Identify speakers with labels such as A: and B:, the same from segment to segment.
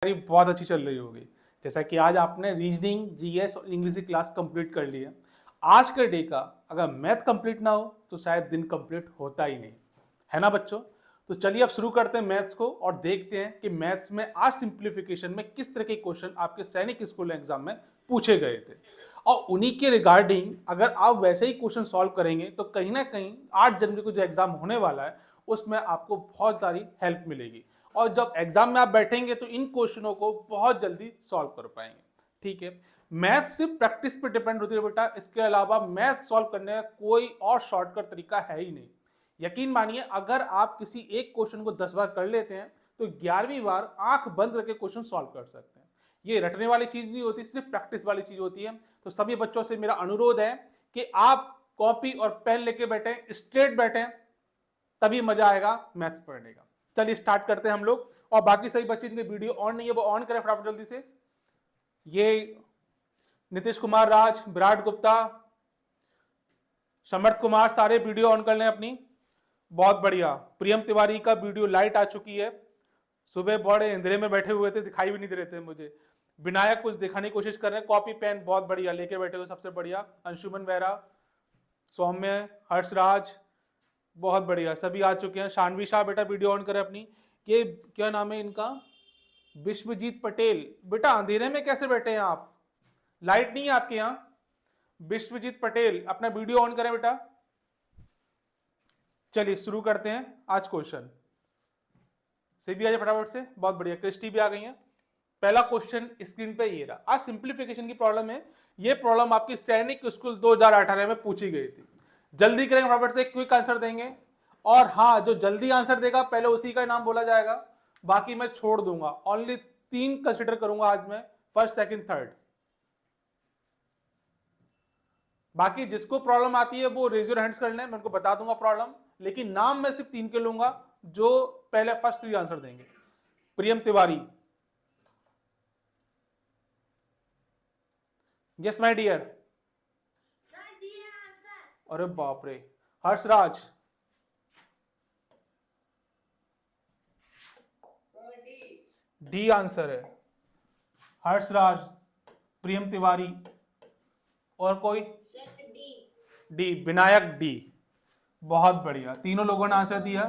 A: तैयारी बहुत अच्छी चल रही होगी। जैसा कि आज आपने रीजनिंग, जीएस और इंग्लिश की क्लास कंप्लीट कर ली है। आज के डे का अगर मैथ कंप्लीट ना हो तो शायद दिन कंप्लीट होता ही नहीं, है ना बच्चों? तो चलिए अब शुरू करते हैं मैथ्स को और देखते हैं कि मैथ्स में आज सिंप्लीफिकेशन में किस तरह के क्वेश्चन आपके सैनिक स्कूल एग्जाम में पूछे गए थे। और उन्हीं के रिगार्डिंग अगर आप वैसे ही क्वेश्चन सॉल्व करेंगे तो कहीं ना कहीं 8 जनवरी को जो एग्जाम होने वाला है उसमें आपको बहुत सारी हेल्प मिलेगी और जब एग्जाम में आप बैठेंगे तो इन क्वेश्चनों को बहुत जल्दी सॉल्व कर पाएंगे। ठीक है, मैथ सिर्फ प्रैक्टिस पे डिपेंड होती है बेटा, इसके अलावा मैथ सॉल्व करने का कोई और शॉर्टकट तरीका है ही नहीं। यकीन मानिए अगर आप किसी एक क्वेश्चन को 10 बार कर लेते हैं तो 11वीं बार आंख बंद करके क्वेश्चन सॉल्व कर सकते हैं। ये रटने वाली चीज नहीं होती, सिर्फ प्रैक्टिस वाली चीज होती है। तो सभी बच्चों से मेरा अनुरोध है कि आप कॉपी और पेन लेके बैठे, स्ट्रेट बैठे, तभी मजा आएगा मैथ्स पढ़ने का। चलिए स्टार्ट करते हैं हम लोग। और बाकी सभी बच्चे जिनके वीडियो ऑन नहीं है वो ऑन करें फटाफट जल्दी से। ये नीतीश कुमार राज, विराट गुप्ता, समर्थ कुमार, सारे वीडियो ऑन कर लें अपनी। बहुत बढ़िया। प्रियम तिवारी का वीडियो लाइट आ चुकी है। सुबह बड़े अंधेरे में बैठे हुए थे, दिखाई भी नहीं दे रहे थे मुझे। विनायक कुछ दिखाने की कोशिश कर रहे हैं, कॉपी पेन बहुत बढ़िया लेके बैठे हुए, सबसे बढ़िया। अंशुमन बेहरा, सौम्य, हर्षराज, बहुत बढ़िया, सभी आ चुके हैं। शानवी शाह बेटा वीडियो ऑन करें अपनी। ये क्या नाम है इनका? विश्वजीत पटेल। बेटा अंधेरे में कैसे बैठे हैं आप? लाइट नहीं है आपके यहां? विश्वजीत पटेल अपना वीडियो ऑन करें बेटा। चलिए शुरू करते हैं आज क्वेश्चन। सभी आ जाए फटाफट से। बहुत बढ़िया, क्रिस्टी भी आ गई है। पहला क्वेश्चन स्क्रीन पे ये रहा। आज सिंप्लीफिकेशन की प्रॉब्लम है। ये प्रॉब्लम आपकी सैनिक स्कूल 2018 में पूछी गई थी। जल्दी करेंगे फटाफट से, क्विक आंसर देंगे। और हाँ, जो जल्दी आंसर देगा पहले उसी का नाम बोला जाएगा, बाकी मैं छोड़ दूंगा। ओनली 3 कंसिडर करूंगा आज मैं, फर्स्ट, सेकंड, थर्ड। बाकी जिसको प्रॉब्लम आती है वो रेज योर हैंड्स कर लें, मैं उनको बता दूंगा प्रॉब्लम। लेकिन नाम मैं सिर्फ 3 के लूंगा जो पहले फर्स्ट 3 आंसर देंगे। प्रियम तिवारी, यस माय डियर। अरे बाप रे। हर्षराज, डी आंसर है। हर्षराज, प्रियम तिवारी, और कोई? डी। विनायक, डी। बहुत बढ़िया, तीनों लोगों ने आंसर दिया।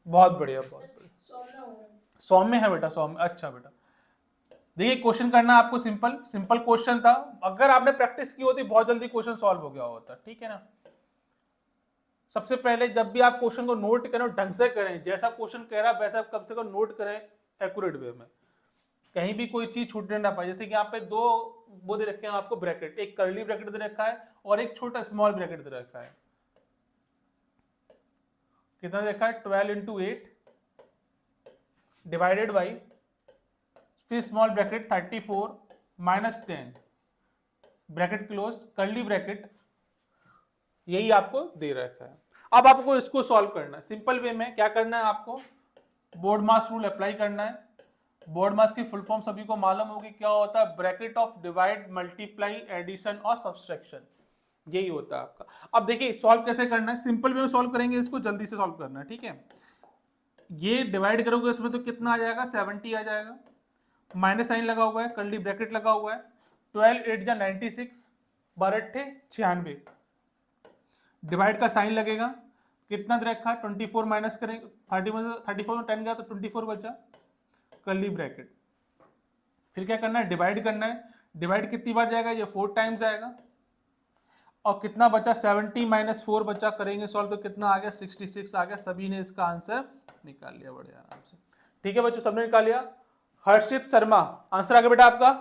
A: बहुत बढ़िया, बहुत बढ़िया। सौम्य है बेटा, सौम्य। अच्छा बेटा, देखिए क्वेश्चन करना आपको सिंपल सिंपल क्वेश्चन था। अगर आपने प्रैक्टिस की होती बहुत जल्दी क्वेश्चन सॉल्व हो गया होता, ठीक है ना। सबसे पहले जब भी आप क्वेश्चन को नोट करें ढंग से करें, जैसा क्वेश्चन कह रहा है वैसा कम से कम नोट करें एक्यूरेट वे में, कहीं भी कोई चीज छूटने ना पाए। जैसे कि यहाँ पे 2 वो दे रखे हैं आपको ब्रैकेट, एक कर्ली ब्रैकेट दे रखा है और एक छोटा स्मॉल ब्रैकेट दे रखा है। कितना दे रखा है? 12 इंटू 8 डिवाइडेड बाई, फिर small bracket 34 minus 10 bracket close, curly bracket, यही आपको दे रखा है। अब आपको इसको सॉल्व करना है सिंपल वे में। क्या करना है आपको? बोर्ड मास रूल अप्लाई करना है। बोर्ड मास की फुल फॉर्म सभी को मालूम होगी, क्या होता है? Bracket of divide, multiply, addition और सब्सट्रैक्शन, यही होता है आपका। अब देखिए सॉल्व कैसे करना है, सिंपल वे में सॉल्व करेंगे, इसको जल्दी से सॉल्व करना है, ठीक है। ये डिवाइड करोगे इसमें तो कितना आ जाएगा? 70 आ जाएगा। माइनस साइन लगा हुआ है, कर्ली ब्रैकेट लगा हुआ है। 12 8 जा 96, 12 96, डिवाइड का साइन लगेगा। कितना दे रखा है? 24 माइनस करेंगे, 34 में 10 गया तो 24 बचा, कर्ली ब्रैकेट। फिर क्या करना है? डिवाइड करना है। डिवाइड कितनी बार जाएगा? ये 4 टाइम्स जाएगा। और कितना बचा? 70 माइनस 4 बचा। करेंगे सॉल्व तो कितना आ गया? 66 आ गया। सभी ने इसका आंसर निकाल लिया बड़े आराम से। ठीक है बच्चों, सबने निकाल लिया। हर्षित शर्मा, आंसर आ गया बेटा आपका।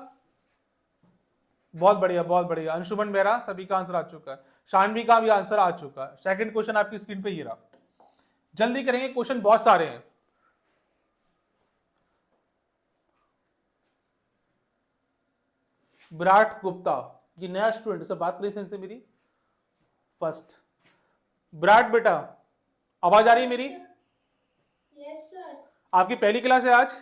A: बहुत बढ़िया, बहुत बढ़िया। अंशुमन बेहरा, सभी का आंसर आ चुका है। शानवी का भी आंसर आ चुका है। सेकंड क्वेश्चन आपकी स्क्रीन पे ये रहा। जल्दी करेंगे, क्वेश्चन बहुत सारे हैं। विराट गुप्ता, ये नया स्टूडेंट से बात करी से मेरी फर्स्ट। विराट बेटा, आवाज आ रही है मेरी?
B: Yes sir.
A: आपकी पहली क्लास है आज?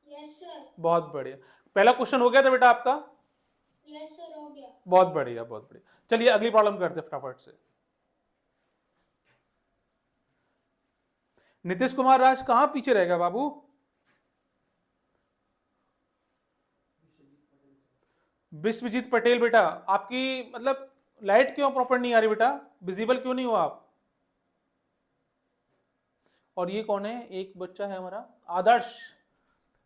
B: Yes sir.
A: बहुत बढ़िया। पहला क्वेश्चन हो गया था बेटा आपका?
B: यस सर, हो गया।
A: बहुत बढ़िया, बहुत बढ़िया। चलिए अगली प्रॉब्लम करते हैं फटाफट से। नीतीश कुमार राज कहां पीछे रह गया बाबू? विश्वजीत पटेल बेटा, आपकी मतलब लाइट क्यों प्रॉपर नहीं आ रही बेटा, विजिबल क्यों नहीं हो आप? और ये कौन है, एक बच्चा है हमारा आदर्श।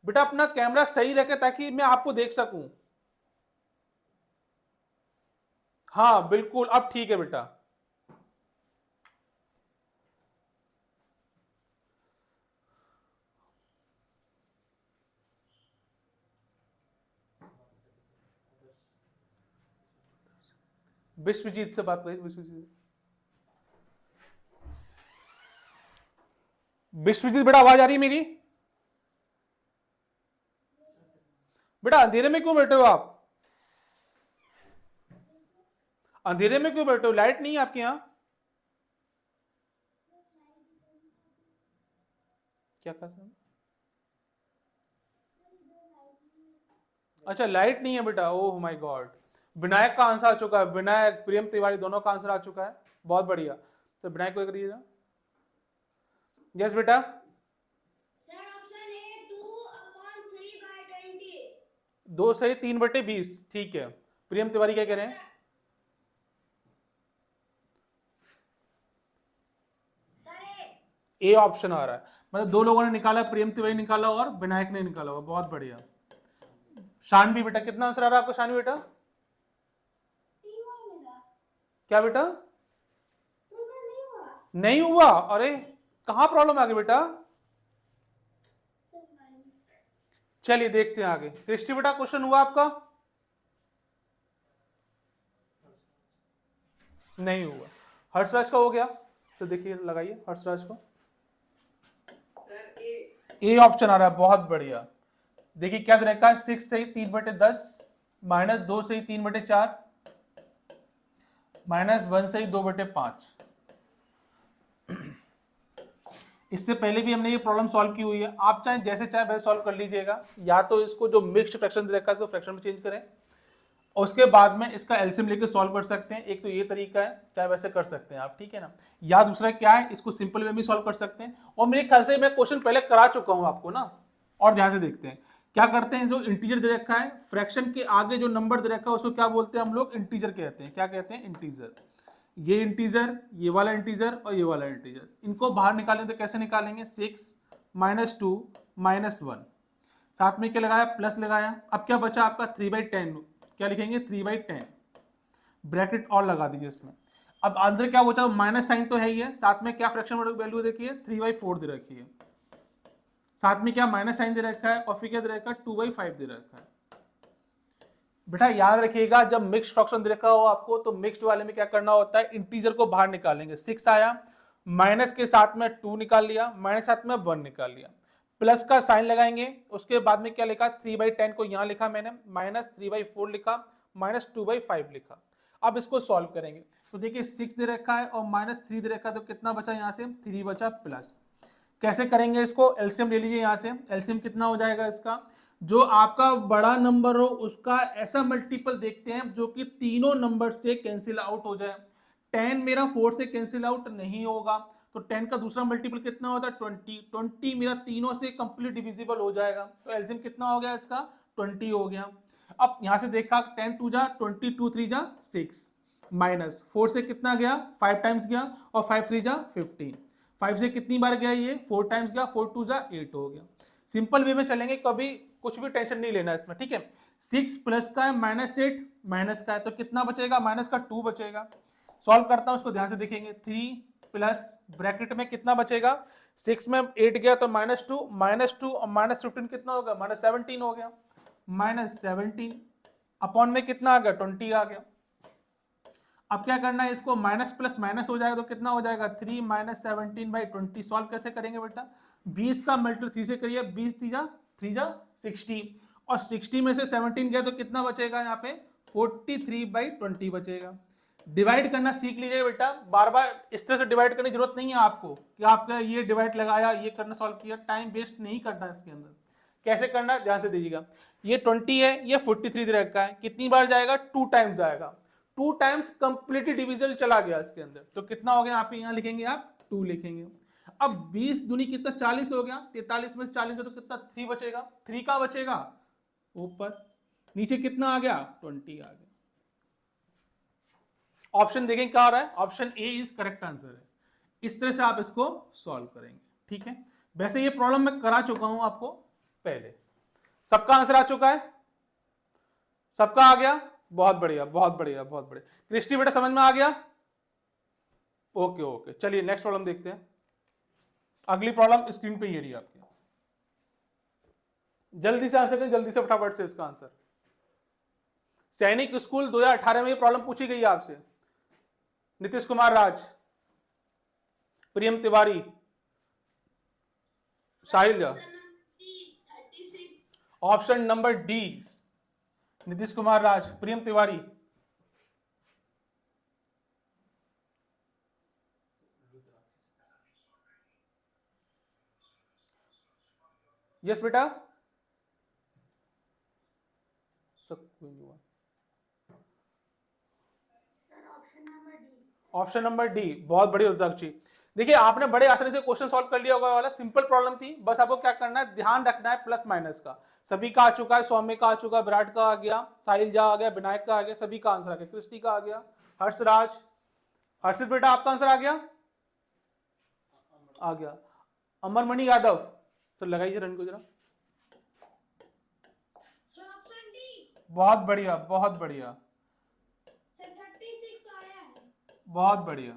A: बेटा अपना कैमरा सही रखे ताकि मैं आपको देख सकूं। हाँ बिल्कुल, अब ठीक है बेटा। विश्वजीत से बात करिए, विश्वजीत। विश्वजीत बेटा आवाज आ रही है मेरी? बेटा अंधेरे में क्यों बैठे हो आप? अंधेरे में क्यों बैठे हो, लाइट नहीं है आपके यहाँ? क्या कहा सर? अच्छा लाइट नहीं है बेटा, ओह माय गॉड। विनायक का आंसर आ चुका है, विनायक प्रियम तिवारी दोनों का आंसर आ चुका है, बहुत बढ़िया। तो विनायक को करिए। यस बेटा।
B: Sir option A 2/3/20।
A: 2/3/20, ठीक है। प्रियम तिवारी क्या कह रहे हैं? ए ऑप्शन आ रहा है, मतलब दो लोगों ने निकाला, प्रियम तिवारी निकाला और विनायक ने निकाला हुआ, बहुत बढ़िया। शानवी बेटा कितना आंसर आ रहा है आपका, शानवी बेटा? क्या बेटा? नहीं हुआ? अरे कहां प्रॉब्लम आ गई बेटा? चलिए देखते हैं आगे। कृष्टि बेटा क्वेश्चन हुआ आपका? नहीं हुआ। हर्षराज का हो गया, तो देखिए लगाइए हर्षराज को। ए ऑप्शन आ रहा है, बहुत बढ़िया। देखिए क्या दे रखा है, 6 से 3/10 माइनस 2 से 3/4 माइनस 1 से 2/5। इससे पहले भी हमने ये प्रॉब्लम सॉल्व की हुई है, आप चाहे जैसे चाहे वैसे सॉल्व कर लीजिएगा, या तो इसको जो मिक्स्ड फ्रैक्शन दे रखा है इसको फ्रैक्शन में चेंज करें और उसके बाद में इसका एलसीएम लेके सॉल्व कर सकते हैं। एक तो ये तरीका है, चाहे वैसे कर सकते हैं आप, ठीक है ना। या दूसरा क्या है, इसको सिंपल वे में सॉल्व कर सकते हैं, और मेरे ख्याल से मैं क्वेश्चन पहले करा चुका हूं आपको ना। और ध्यान से देखते हैं क्या करते हैं। जो इंटीजर दे रखा है, फ्रैक्शन के आगे जो नंबर दे रखा है उसको क्या बोलते हैं हम लोग, इंटीजर कहते हैं। क्या कहते हैं, इंटीजर। ये इंटीजर, ये वाला इंटीजर और ये वाला इंटीजर, इनको बाहर निकालेंगे तो कैसे निकालेंगे, 6 - 2 - 1, साथ में क्या लगाया, प्लस लगाया। अब क्या बचा आपका 3/10, क्या लिखेंगे 3/10, ब्रैकेट और लगा दीजिए इसमें। अब अंदर क्या बचा, माइनस साइन तो है ही है, साथ में क्या फ्रैक्शन वैल्यू देखिए 3/4 दे रखी है, साथ में क्या माइनस साइन दे रखा है, और फिर क्या दे रखा है 2/5 दे रखा है। बेटा याद रखिएगा जब मिक्स्ड फ्रैक्शन दे रखा हो आपको, तो मिक्स्ड वाले में क्या करना होता है, इंटीजर को बाहर निकालेंगे। 6 आया, माइनस के साथ में 2 निकाल लिया, माइनस के साथ में 1 निकाल लिया, प्लस का साइन लगाएंगे। उसके बाद में क्या लिखा, 3/10 को यहां लिखा मैंने, माइनस 3/4 लिखा, माइनस 2/5 लिखा। अब इसको सॉल्व करेंगे तो देखिए 6 दे रखा है और -3 दे रखा है, तो कितना बचा यहाँ से, 3 बचा प्लस। कैसे करेंगे इसको, एलसीएम ले लीजिए यहाँ से। एलसीएम कितना हो जाएगा इसका, जो आपका बड़ा नंबर हो उसका ऐसा मल्टीपल देखते हैं जो कि तीनों नंबर से कैंसिल आउट हो जाए। 10 मेरा 4 से कैंसिल आउट नहीं होगा, तो 10 का दूसरा मल्टीपल कितना होता है, 20। 20 मेरा तीनों से कंप्लीट डिविजिबल हो जाएगा, तो एलसीएम कितना हो गया इसका, 20 हो गया। अब यहां से देखा 10 2 जा 20, 2 3 जा 6, माइनस 4 से कितना गया, 5 टाइम्स गया, और 5 3 जा 15। 5 से कितनी बार गया ये, 4 टाइम्स गया, 4 2 जा 8 हो गया। सिंपल वे में चलेंगे, कभी कुछ भी टेंशन नहीं लेना इसमें, ठीक है। 6 प्लस का है -8 माइनस का है, तो कितना बचेगा, माइनस का 2 बचेगा। सॉल्व करता हूं उसको, ध्यान से देखेंगे। 3 प्लस ब्रैकेट में कितना बचेगा, 6 में 8 गया तो -2, -2 और -15 कितना होगा, -17 हो गया। -17 अपॉन में कितना आ गया, 20 आ गया। अब क्या करना है, इसको माइनस प्लस माइनस हो जाएगा तो कितना हो जाएगा, 3 - 17/20। सॉल्व कैसे करेंगे बेटा, 20 का मल्टीपल 3 से करिए, 20 3 जा 60, और 60 में से 17 गया तो कितना बचेगा यहाँ पे, 43/20 बचेगा। डिवाइड करना सीख लीजिए बेटा, बार बार इस तरह से डिवाइड करने की जरूरत नहीं है आपको कि आपका ये डिवाइड लगाया, ये करना सॉल्व किया, टाइम वेस्ट नहीं करना इसके अंदर। कैसे करना है ध्यान से दीजिएगा। ये 20 है, ये 43 दे रखा है, कितनी बार जाएगा, 2 टाइम्स जाएगा। 2 टाइम्स कंप्लीटली डिविजल चला गया इसके अंदर, तो कितना हो गया, यहाँ पे यहाँ लिखेंगे आप 2 लिखेंगे। अब 20 दूनी कितना, 40 हो गया, 43 में से 40 गया तो कितना 3 बचेगा, 3 का बचेगा ऊपर, नीचे कितना आ गया 20 आ गया। ऑप्शन देखें क्या हो रहा है, option A is correct answer है। इस तरह से आप इसको सॉल्व करेंगे, ठीक है। वैसे ये प्रॉब्लम मैं करा चुका हूं आपको पहले। सबका आंसर आ चुका है, सबका आ गया, बहुत बढ़िया बहुत बढ़िया बहुत बढ़िया। क्रिस्टी बेटा समझ में आ गया? ओके ओके, चलिए नेक्स्ट प्रॉब्लम देखते हैं। अगली प्रॉब्लम स्क्रीन पे ये रही आपकी, जल्दी से आंसर करें, जल्दी से फटाफट से इसका आंसर। सैनिक स्कूल 2018 में ये प्रॉब्लम पूछी गई है आपसे। Nitish Kumar Raj, Priyam Tiwari, Sahil Jha. Option number D, Nitish Kumar Raj, Priyam Tiwari. Yes बेटा, सब कोई नहीं हुआ। ऑप्शन नंबर डी, बहुत बड़ी रुद्राक्षी। देखिए आपने बड़े आसानी से क्वेश्चन सॉल्व कर लिया होगा, वाला सिंपल प्रॉब्लम थी। बस आपको क्या करना है, ध्यान रखना है प्लस माइनस का। सभी का आ चुका है, सौम्य का आ चुका है, विराट का आ गया, साहिल झा आ गया, विनायक का आ गया, सभी का आंसर आ गया, क्रिस्टी का आ गया, हर्षराज, हर्षित बेटा आपका आंसर आ गया, आ गया। अमरमणि यादव, तो लगाइए रन को जरा। बहुत बढ़िया बहुत बढ़िया बहुत बढ़िया।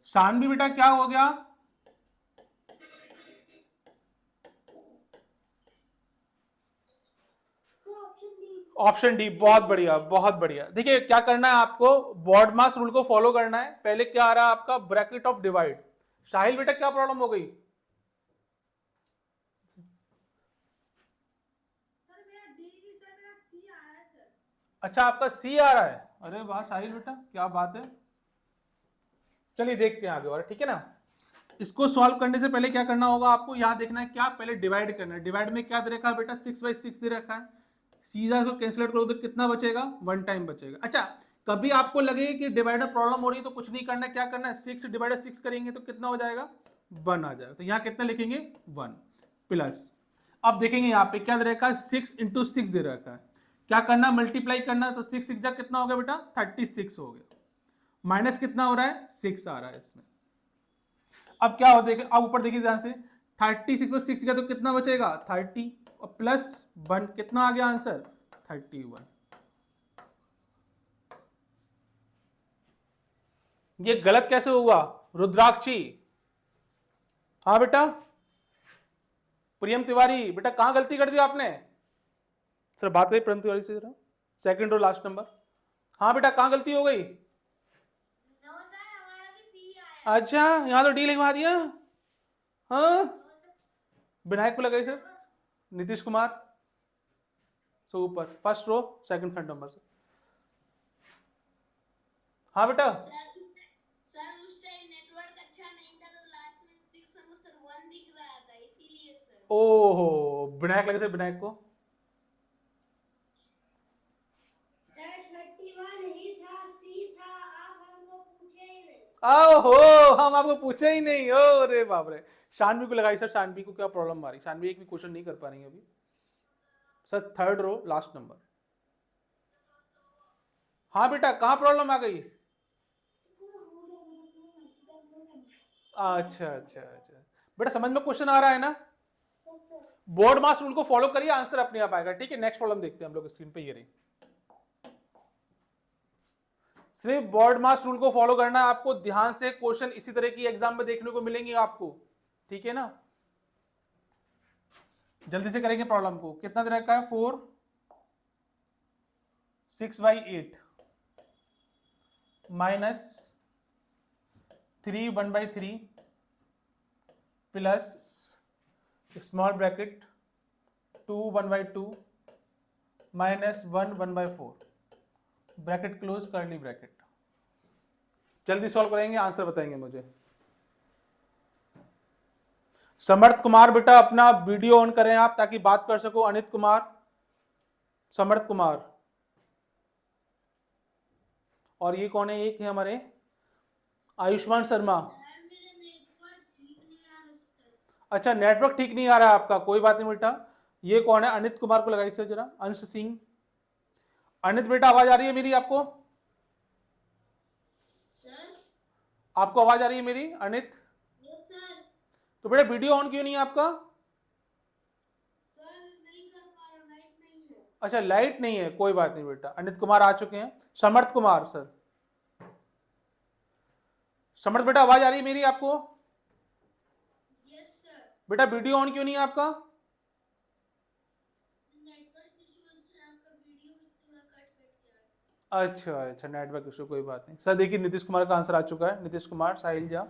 A: शानवी बेटा क्या हो गया? ऑप्शन डी, बहुत बढ़िया बहुत बढ़िया। देखिए क्या करना है आपको, बॉड मास रूल को फॉलो करना है। पहले क्या आ रहा है आपका, ब्रैकेट ऑफ डिवाइड। साहिल बेटा क्या प्रॉब्लम हो गई? अच्छा आपका सी आ रहा है, अरे वाह साहिल बेटा क्या बात है। चलिए देखते हैं आगे और, ठीक है ना। इसको सॉल्व करने से पहले क्या करना होगा आपको, यहां देखना है क्या, पहले डिवाइड करना है। डिवाइड में क्या दे रखा है बेटा, 6/6 दे रखा है। सीधा इसको कैंसिलेट करो तो कितना बचेगा, 1 टाइम बचेगा। अच्छा कभी आपको लगे कि डिवाइड में प्रॉब्लम हो रही है तो कुछ नहीं करना है, क्या करना है, 6 डिवाइडेड 6 करेंगे तो कितना हो जाएगा, 1 आ जाएगा। तो यहाँ कितना लिखेंगे, 1 प्लस। अब देखेंगे यहाँ पे क्या दे रखा है, 6 × 6 दे रखा है। क्या करना, मल्टीप्लाई करना। तो 6 6 कितना हो गया बेटा, 36 हो गया। माइनस कितना हो रहा है, 6 आ रहा है इसमें। अब क्या हो, देखिए अब ऊपर देखिए ध्यान से, 36 में 6 गया तो कितना बचेगा, 30 और प्लस 1 कितना आ गया आंसर, 31। ये गलत कैसे हुआ रुद्राक्षी? हाँ बेटा, प्रियम तिवारी बेटा कहां गलती कर दी आपने? सर बात करिए प्रियम तिवारी से जरा, सेकंड रो लास्ट नंबर। हाँ बेटा कहां गलती हो गई? अच्छा यहां तो डी लिखवा दिया। हाँ विनायक को लगाई सर, नीतीश कुमार। सो ऊपर first row second front number से। हाँ बेटा,
B: सर उस टाइम नेटवर्क अच्छा नहीं था तो लास्ट में 6 सर 1 दिख रहा था इसीलिए सर।
A: ओहो विनायक लगे थे, विनायक को।
B: सर 31 ही था, सी था, आप हमको पूछे ही नहीं।
A: ओहो हम आपको पूछे ही नहीं, ओ रे बाप रे। शानवी को लगाई सर, शानवी को क्या प्रॉब्लम आ रही, शानवी एक भी क्वेश्चन नहीं कर पा रही है अभी। Sir third row last number. हाँ बेटा कहाँ प्रॉब्लम आ गई? अच्छा अच्छा अच्छा बेटा समझ में क्वेश्चन आ रहा है ना? बोर्ड मास रूल को फॉलो करिए, आंसर अपने आप आएगा, ठीक है। नेक्स्ट प्रॉब्लम देखते हैं हम लोग, स्क्रीन पे ये रही। सिर्फ बोर्ड मास रूल को फॉलो करना है आपको, ध्यान से क्वेश्चन इसी तरह की एग्जाम में देखने को मिलेंगे आपको, ठीक है ना। जल्दी से करेंगे प्रॉब्लम को। कितना दे रखा है, 4 6/8 minus 3 1/3 plus small bracket 2 1/2 minus 1 1/4 bracket close करली ब्रैकेट। जल्दी सॉल्व करेंगे, आंसर बताएंगे मुझे। समर्थ कुमार बेटा अपना वीडियो ऑन करें आप ताकि बात कर सको। अनित कुमार, समर्थ कुमार, और ये कौन है, एक है हमारे आयुष्मान शर्मा। अच्छा नेटवर्क ठीक नहीं आ रहा है आपका, कोई बात नहीं बेटा, ये कौन है? अनित कुमार को लगाइए सर जरा, अंश सिंह। अनित बेटा आवाज आ रही है मेरी आपको?
B: सर
A: आपको आवाज आ रही है मेरी अनित?
B: Yes sir.
A: तो बेटा वीडियो ऑन क्यों नहीं है आपका?
B: सर नहीं कर पा रहा, लाइट नहीं है।
A: अच्छा लाइट नहीं है, कोई बात नहीं बेटा। अनित कुमार आ चुके हैं। समर्थ कुमार सर, समर्थ बेटा आवाज आ रही है मेरी आपको?
B: Yes sir.
A: बेटा वीडियो ऑन क्यों नहीं है आपका?
B: नेटवर्क इशू से आपका वीडियो भी थोड़ा कट कट के आ रहा है।
A: अच्छा अच्छा, नेटवर्क इशू, कोई बात नहीं सर। देखिए नीतीश कुमार का आंसर आ चुका है। नीतीश कुमार, साहिल जा।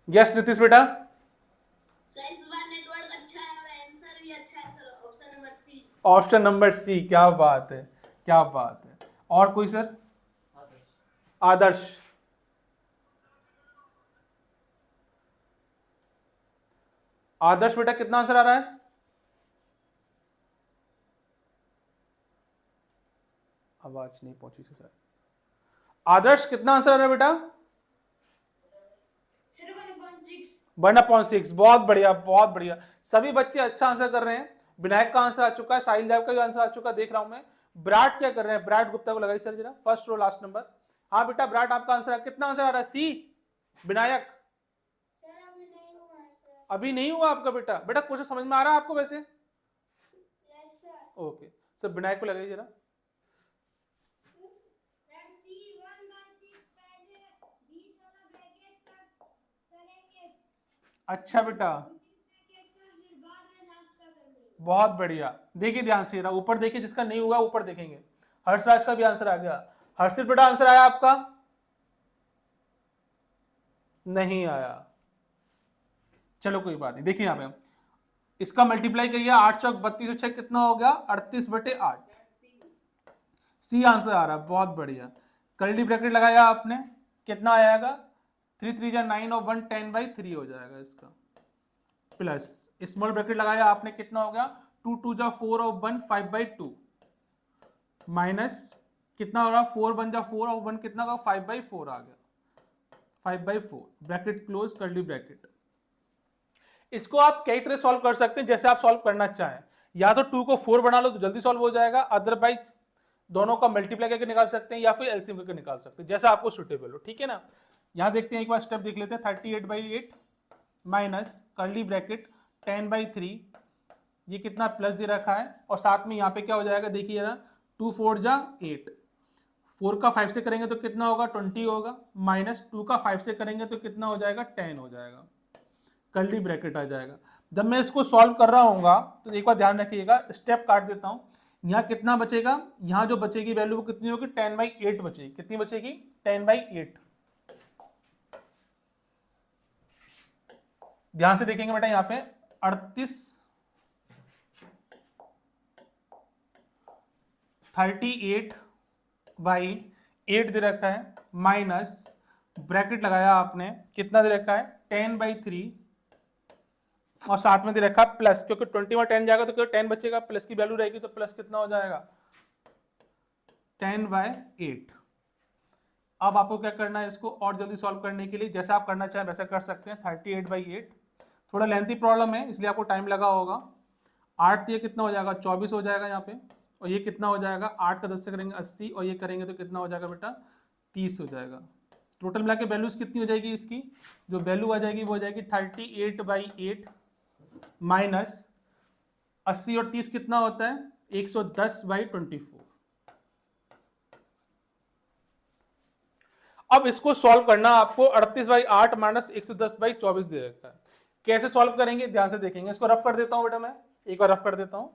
A: यस नीतीश बेटा।
B: सर इस बार नेटवर्क अच्छा है और आंसर भी अच्छा है sir, option number C.
A: Option number C, क्या बात है, क्या बात है। और कोई सर? आदर्श। आदर्श बेटा कितना आंसर आ रहा है? आवाज नहीं पहुंची सर। आदर्श कितना आंसर आ रहा है बेटा?
B: सर 1.6।
A: 1/6। बहुत बढ़िया, बहुत बढ़िया। सभी बच्चे अच्छा आंसर कर रहे हैं। विनायक का आंसर आ चुका है, साहिल देव का भी आंसर आ चुका है, देख रहा हूं मैं। विराट क्या कर रहे हैं? विराट गुप्ता को लगाई सर जरा, फर्स्ट रो लास्ट नंबर। हाँ बेटा विराट आपका आंसर कितना आंसर आ रहा है? सी। विनायक
B: सर अभी नहीं हुआ है सर।
A: अभी नहीं हुआ आपका बेटा? बेटा क्वेश्चन समझ में आ रहा है आपको वैसे?
B: Yes sir.
A: Okay sir, Vinayak को लगाइए जरा।
B: सर सी 1/6 पहले बीच वाला ब्रैकेट का करेंगे,
A: अच्छा बेटा,
B: ब्रैकेट का फिर बाद में लास्ट का करेंगे।
A: बहुत बढ़िया। देखिए ध्यान से जरा, ऊपर देखिए, जिसका नहीं हुआ ऊपर देखेंगे। हर्षराज का भी आंसर आ गया। हर्षित बेटा आंसर आया आपका? नहीं आया, चलो कोई बात नहीं। देखिए यहाँ पे इसका मल्टीप्लाई करिए, 8 चौक 32 6 कितना हो गया? 38/8। सी आंसर आ रहा है, बहुत बढ़िया। कर्ली ब्रैकेट लगाया आपने, कितना आएगा? 3 3 9 और 1 10/3 हो जाएगा इसका। प्लस स्मॉल ब्रैकेट लगाया आपने, कितना हो गया? 2 2 4 और 1 5/2। माइनस कितना हो रहा? 4 1 4 और 1 कितना होगा? 5/4 आ गया। 5/4 ब्रैकेट क्लोज, कर्ली ब्रैकेट। इसको आप कई तरह सॉल्व कर सकते हैं, जैसे आप सॉल्व करना चाहें। या तो 2 को 4 बना लो तो जल्दी सॉल्व हो जाएगा, अदरवाइज दोनों का मल्टीप्लाई करके निकाल सकते हैं, या फिर एलसीएम करके निकाल सकते हैं, जैसा आपको सुटेबल हो। ठीक है ना? यहां देखते हैं, एक बार स्टेप देख लेते हैं। 38/8 माइनस कर्ली ब्रैकेट 10/3, ये कितना प्लस दे रखा है, और साथ में यहाँ पे क्या हो जाएगा? देखिए ना, 2 4 जा 8, 4 का 5 से करेंगे तो कितना होगा? 20 होगा, माइनस 2 का 5 से करेंगे तो कितना हो जाएगा? 10 हो जाएगा। कर्ली ब्रैकेट आ जाएगा। जब मैं इसको सॉल्व कर रहा हूँ तो एक बार ध्यान रखिएगा, स्टेप काट देता हूँ। यहाँ कितना बचेगा? यहाँ जो बचेगी वैल्यू वो कितनी होगी? 10/8 बचेगी। कितनी बचेगी? 10/8। ध्यान से देखेंगे बेटा, यहाँ पे 38/8 दे रखा है, माइनस ब्रैकेट लगाया आपने, कितना दे रखा है? 10/3, और साथ में दे रखा प्लस, क्योंकि 20 में 10 जाएगा तो 10 बचेगा, प्लस की वैल्यू रहेगी तो प्लस कितना हो जाएगा? 10/8। अब आपको क्या करना है? इसको और जल्दी सॉल्व करने के लिए जैसा आप करना चाहें वैसा कर सकते हैं। 38/8 थोड़ा लेंथी प्रॉब्लम है, इसलिए आपको टाइम लगा होगा। 8 ये कितना हो जाएगा? 24 हो जाएगा यहाँ पे, और ये कितना हो जाएगा? 8 का 10 से करेंगे 80, और ये करेंगे तो कितना हो जाएगा बेटा? 30 हो जाएगा। टोटल मिला के वैल्यूज कितनी हो जाएगी इसकी? जो वैल्यू आ जाएगी वो हो जाएगी 38/8 माइनस 80 और 30 कितना होता है? 110/24। अब इसको सॉल्व करना आपको, 38/8 माइनस 110/24 दे रखा है। कैसे सॉल्व करेंगे? ध्यान से देखेंगे। इसको रफ कर देता हूं बेटा, मैं एक बार रफ कर देता हूं।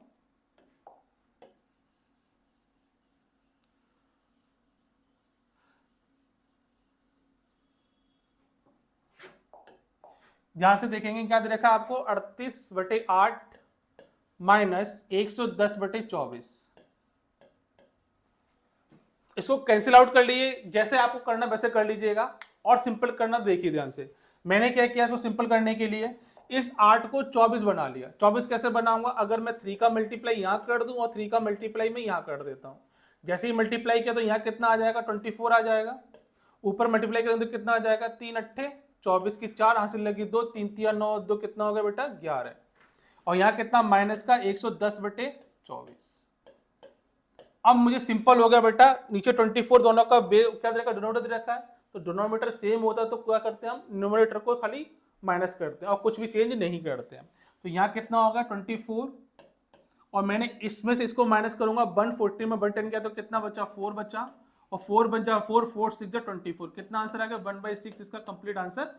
A: ध्यान से देखेंगे, क्या दे रखा है आपको? 38/8 माइनस 110/24। इसको कैंसिल आउट कर लीजिए, जैसे आपको करना वैसे कर लीजिएगा, और सिंपल करना देखिए ध्यान से। मैंने क्या किया इसको सिंपल करने के लिए? इस 8 को 24 बना लिया। 24 कैसे बनाऊंगा? अगर मैं 3 का मल्टीप्लाई यहां कर दूं और 3 का मल्टीप्लाई मैं यहां कर देता हूं। जैसे ही मल्टीप्लाई किया तो यहाँ कितना आ जाएगा? 24 आ जाएगा। ऊपर मल्टीप्लाई करेंगे तो कितना आ जाएगा? 3 8 24 की 4 हासिल लगी 2, 3 3 9, 2 कितना हो गया बेटा? 11। और यहाँ कितना माइनस का 110/24। अब मुझे सिंपल हो गया बेटा, नीचे 24 दोनों का क्या दे रखा, डिनोमिनेटर दे रखा है, तो डिनोमिनेटर सेम होता है तो क्या करते हैं हम, न्यूमरेटर को खाली माइनस करते हैं और कुछ भी चेंज नहीं करते हैं। तो यहाँ कितना होगा 24, और मैंने इसमें से इसको माइनस करूंगा, 140 में 110 किया तो कितना बचा, 4 बचा, और 4 बचा 4 4 6 24। कितना आंसर आ गया, 1/6 इसका कंप्लीट आंसर।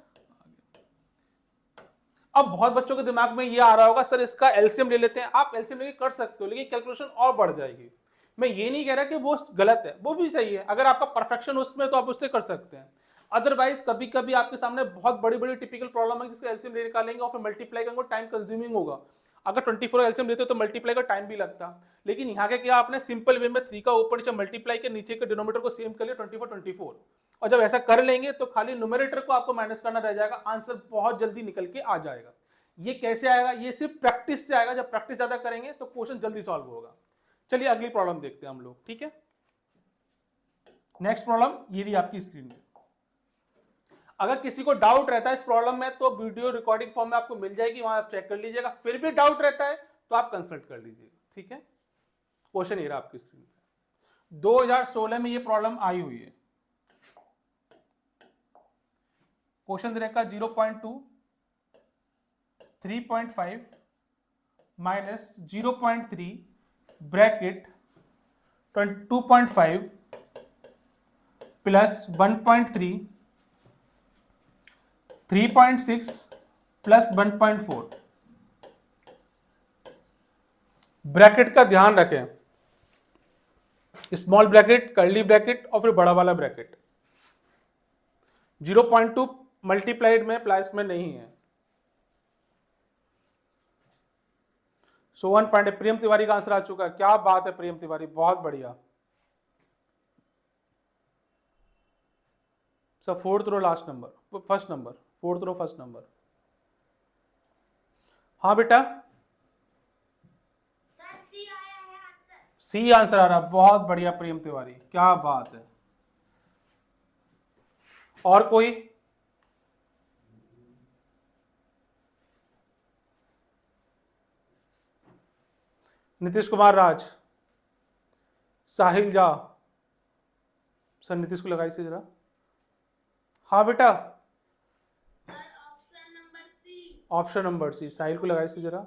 A: अब बहुत बच्चों के दिमाग में ये आ रहा होगा, सर इसका एलसीएम ले लेते हैं। आप एलसीएम लेके कर सकते हो, लेकिन कैलकुलेशन और बढ़ जाएगी। मैं ये नहीं कह रहा कि वो गलत है, वो भी सही है, अगर आपका परफेक्शन उसमें तो आप उससे कर सकते हैं। अदरवाइज कभी कभी आपके सामने बहुत बड़ी बड़ी टिपिकल प्रॉब्लम है जिसका एलसीएम ले निकालेंगे और फिर मल्टीप्लाई करेंगे, टाइम कंज्यूमिंग होगा। अगर 24 एलसीएम लेते हो तो मल्टीप्लाई का टाइम भी लगता, लेकिन यहाँ के क्या आपने सिंपल वे में 3 का ऊपर नीचे मल्टीप्लाई के नीचे के डिनोमिनेटर को सेम कर लिया 24, और जब ऐसा कर लेंगे तो खाली न्यूमरेटर को आपको माइनस करना रह जाएगा, आंसर बहुत जल्दी निकल के आ जाएगा। ये कैसे आएगा, ये सिर्फ प्रैक्टिस से आएगा, जब प्रैक्टिस ज्यादा करेंगे तो क्वेश्चन जल्दी सॉल्व होगा। चलिए अगली प्रॉब्लम देखते हैं हम लोग, ठीक है। नेक्स्ट प्रॉब्लम ये रही आपकी स्क्रीन में। अगर किसी को डाउट रहता है इस प्रॉब्लम में तो वीडियो रिकॉर्डिंग फॉर्म में आपको मिल जाएगी, वहां आप चेक कर लीजिएगा। फिर भी डाउट रहता है तो आप कंसल्ट कर लीजिएगा, ठीक है। क्वेश्चन ये रहा आपकी स्क्रीन पे, 2016 में ये प्रॉब्लम आई हुई है। क्वेश्चन दे रखा 0.2 3.5 minus 0.3 bracket 2.5 plus 1.3 3.6 plus 1.4। Bracket का ध्यान रखें, स्मॉल ब्रैकेट, कर्ली ब्रैकेट और फिर बड़ा वाला ब्रैकेट। 0.2 मल्टीप्लाइड में प्लस में नहीं है। सोहन पांडे, प्रियम तिवारी का आंसर आ चुका है, क्या बात है प्रियम तिवारी, बहुत बढ़िया। Sir 4th row last number, first number, 4th row first number. हाँ बेटा सी आंसर आ रहा, बहुत बढ़िया प्रियम तिवारी, क्या बात है। और कोई, नीतीश कुमार राज, साहिल झा, सर नीतीश को लगाई से जरा। हाँ बेटा ऑप्शन नंबर सी, साहिल को लगाई से जरा।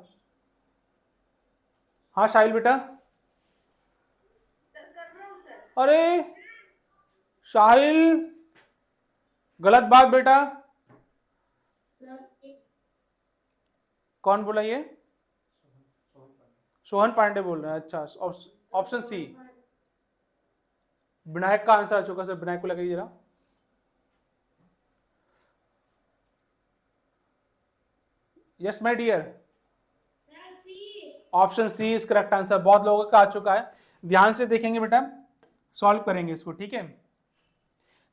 A: हाँ साहिल बेटा, अरे साहिल गलत बात बेटा, कौन बोला ये, सोहन पांडे बोल रहे हैं, अच्छा ऑप्शन सी। विनायक का आंसर आ चुका, सर विनायक को लगाइए जरा। Yes my dear, option C is correct answer, बहुत लोगों का आ चुका है। ध्यान से देखेंगे बेटा, सॉल्व करेंगे इसको, ठीक है।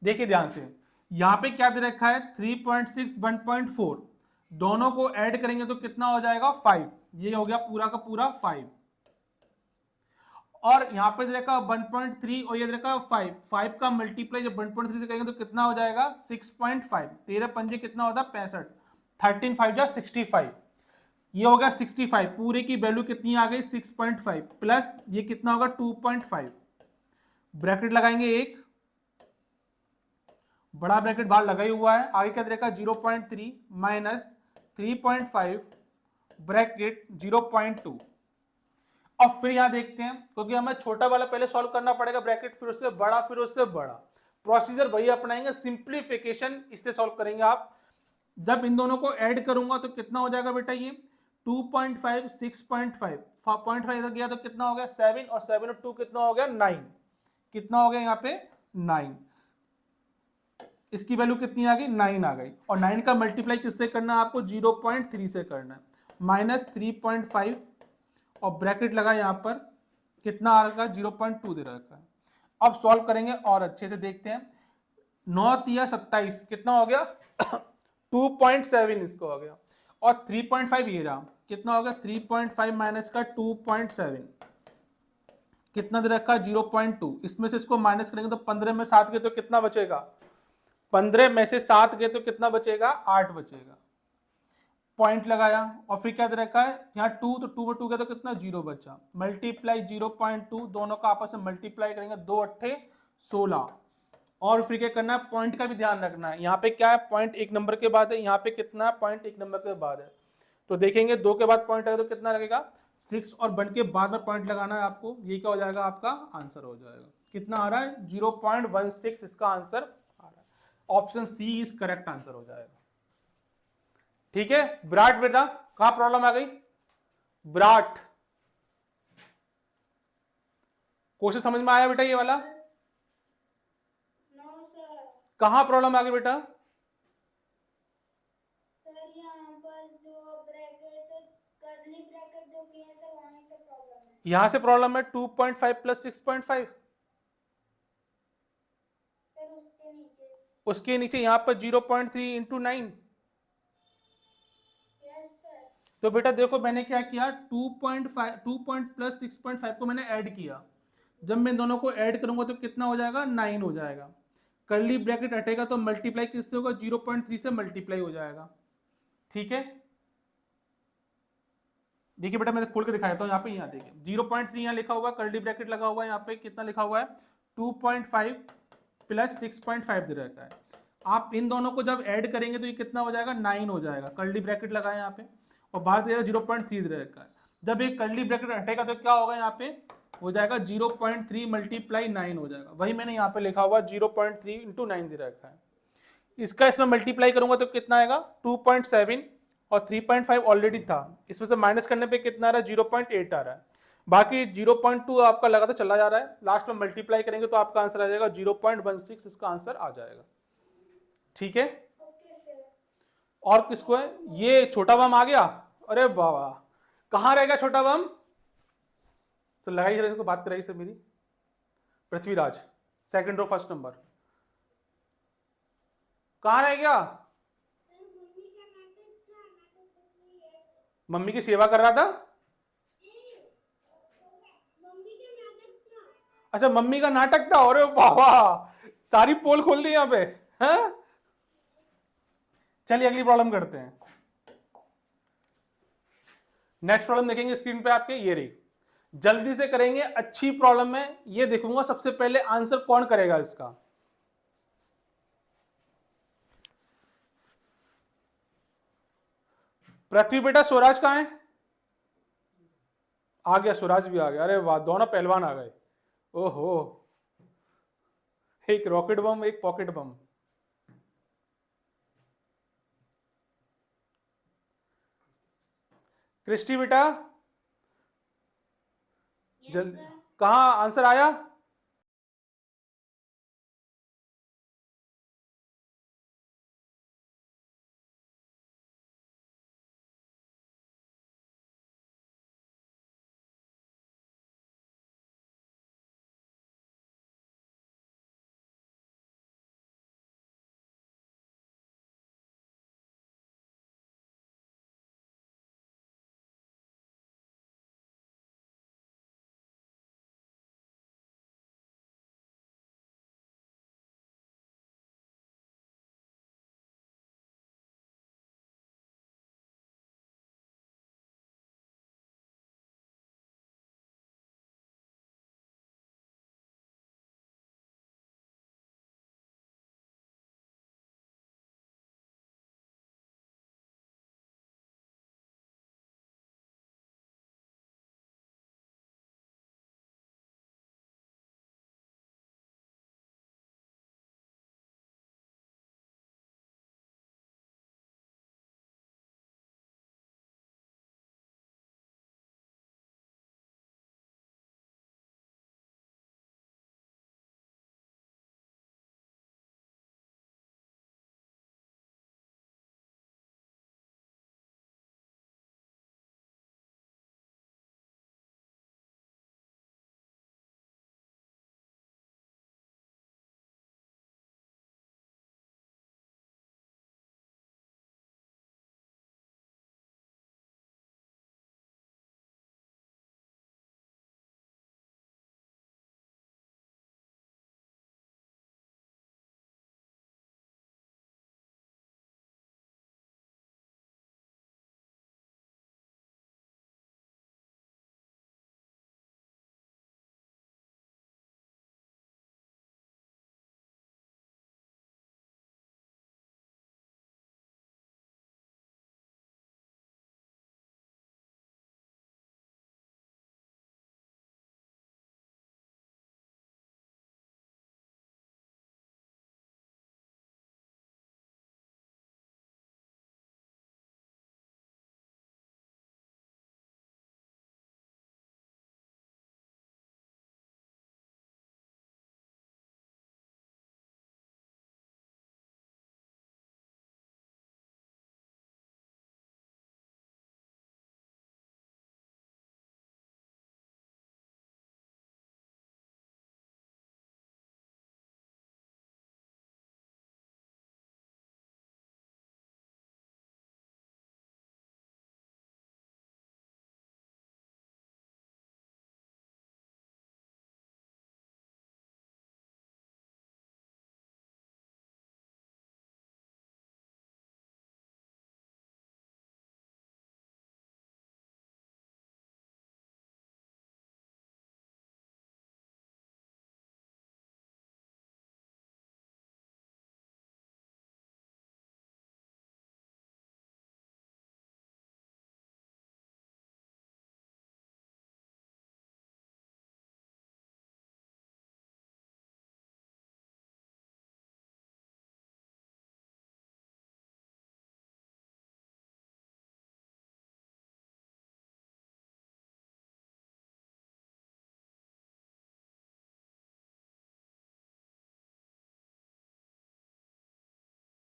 A: देखिए ध्यान से, यहां पे क्या दे रखा है 3.6 1.4, दोनों को ऐड करेंगे तो कितना हो जाएगा 5, ये हो गया पूरा का पूरा 5। और यहाँ पे दे रखा 1.3 और ये दे रखा 5 का मल्टीप्लाई जब 1.3 से करेंगे तो कितना हो जाएगा 6.5, 13 पंजे कितना होता है 65, 13 5 जा 65, ये हो गया 65। पूरे की वैल्यू कितनी आ गई 6.5 प्लस ये कितना होगा 2.5, ब्रैकेट लगाएंगे एक, बड़ा ब्रैकेट बाहर लगा ही हुआ है, आगे क्या देखा 0.3 माइनस 3.5 ब्रैकेट 0.2। अब फिर यहां देखते हैं, क्योंकि हमें छोटा वाला पहले सॉल्व करना पड़ेगा, ब्रैकेट फिर उससे बड़ा, फिर उससे बड़ा, प्रोसीजर वही अपनाएंगे, सिंप्लीफिकेशन इससे सॉल्व करेंगे आप। जब इन दोनों को ऐड करूंगा तो कितना हो जाएगा बेटा, ये 2.5 6.5 0.5 इधर गया तो कितना हो गया 7, और 7 और 2 कितना हो गया 9, कितना हो गया यहाँ पे 9, इसकी वैल्यू कितनी आ गई 9 आ गई। और 9 का मल्टीप्लाई किससे करना है आपको 0.3 से करना है, माइनस 3.5 और ब्रैकेट लगा यहाँ पर, कितना आ रहा है 0.2 दे रखा है। अब सॉल्व करेंगे और अच्छे से देखते हैं, 9 तिया 27 कितना हो गया 2.7 इसको हो गया, और 3.5 ये रहा, कितना हो गया 3.5 माइनस का 2.7 कितना दे रखा 0.2, इसमें से इसको माइनस करेंगे तो 15 में 7 गए तो कितना बचेगा, 15 में से 7 गए तो कितना बचेगा 8 बचेगा। पॉइंट लगाया और फिर क्या दे रखा है यहाँ 2, तो 2 में 2 गया तो कितना 0 बचा, मल्टीप्लाई 0.2, दोनों का आपस में मल्टीप्लाई करेंगे, 2 अट्ठे 16। और फिर क्या करना है, पॉइंट का भी ध्यान रखना है, यहाँ पे क्या है पॉइंट एक नंबर के बाद है, यहाँ पे कितना है पॉइंट एक नंबर के बाद है, तो देखेंगे 2 के बाद पॉइंट आएगा तो कितना लगेगा 6, और 1 के बाद में पॉइंट लगाना है आपको, ये क्या हो जाएगा आपका आंसर हो जाएगा, कितना आ रहा है 0.16 इसका आंसर आ रहा है, option C is correct answer हो जाएगा। ठीक है विराट बेटा, कहां प्रॉब्लम आ गई विराट, क्वेश्चन समझ में आया बेटा ये वाला,
B: नो सर।
A: कहां प्रॉब्लम आ गई बेटा,
B: सर यहाँ पर जो ब्रैकेट कर्ली ब्रैकेट जो किए हैं सर वहीं से प्रॉब्लम है।
A: यहां से प्रॉब्लम है 2.5 प्लस 6.5,
B: सर उसके नीचे।
A: उसके नीचे यहाँ पर 0.3 इंटू 9।
B: Yes sir.
A: तो बेटा देखो मैंने क्या किया 2.5 2 प्लस 6.5 को मैंने ऐड किया, जब मैं दोनों को ऐड करूंगा तो कितना हो जाएगा 9 हो जाएगा, कर्ली ब्रैकेट हटेगा तो मल्टीप्लाई किससे होगा 0.3 से मल्टीप्लाई हो जाएगा। ठीक है देखिए बेटा मैं खोल के दिखा देता हूँ, यहाँ पे यहाँ देखिए 0.3 यहाँ लिखा हुआ है, कर्ली ब्रैकेट लगा हुआ है, यहाँ पे कितना लिखा हुआ है 2.5 प्लस 6.5 दे रखा है, आप इन दोनों को जब ऐड करेंगे तो ये कितना हो जाएगा 9 हो जाएगा, कर्ली ब्रैकेट लगाए यहाँ पे, और बाहर दे 0.3 दे रखा है, जब एक कर्ली ब्रैकेट हटेगा तो क्या होगा यहाँ पे हो जाएगा 0.3 मल्टीप्लाई 9 हो जाएगा, वही मैंने यहाँ पे लिखा हुआ 0.3 इंटू 9 दे रखा है, इसका इसमें मल्टीप्लाई करूंगा तो कितना आएगा 2.7 और 3.5 ऑलरेडी था, इसमें से माइनस करने पे कितना आ रहा है 0.8 आ रहा है, बाकी 0.2 आपका लगातार चला जा रहा है, लास्ट में मल्टीप्लाई करेंगे तो आपका आंसर आ जाएगा 0.16 इसका आंसर आ जाएगा। ठीक है
B: ओके सर।
A: और किसको है ये छोटा बम आ गया, अरे बाबा कहाँ रह गया छोटा बम, तो लगाइए सर इसको, बात कराइए सर मेरी, Prithviraj second row first number, कहाँ रह गया, मम्मी की सेवा कर रहा था, अच्छा मम्मी का नाटक था, अरे बाबा सारी पोल खोल दी यहाँ पे हैं। चलिए अगली प्रॉब्लम करते हैं, नेक्स्ट प्रॉब्लम देखेंगे स्क्रीन पे आपके, ये रही, जल्दी से करेंगे, अच्छी प्रॉब्लम है, ये देखूंगा सबसे पहले आंसर कौन करेगा इसका। पृथ्वी बेटा स्वराज कहां है, आ गया स्वराज भी आ गया, अरे वाह दोनों पहलवान आ गए, ओहो एक रॉकेट बम एक पॉकेट बम, क्रिस्टी बेटा
B: यस
A: जल्दी
B: सर।
A: कहां आंसर आया,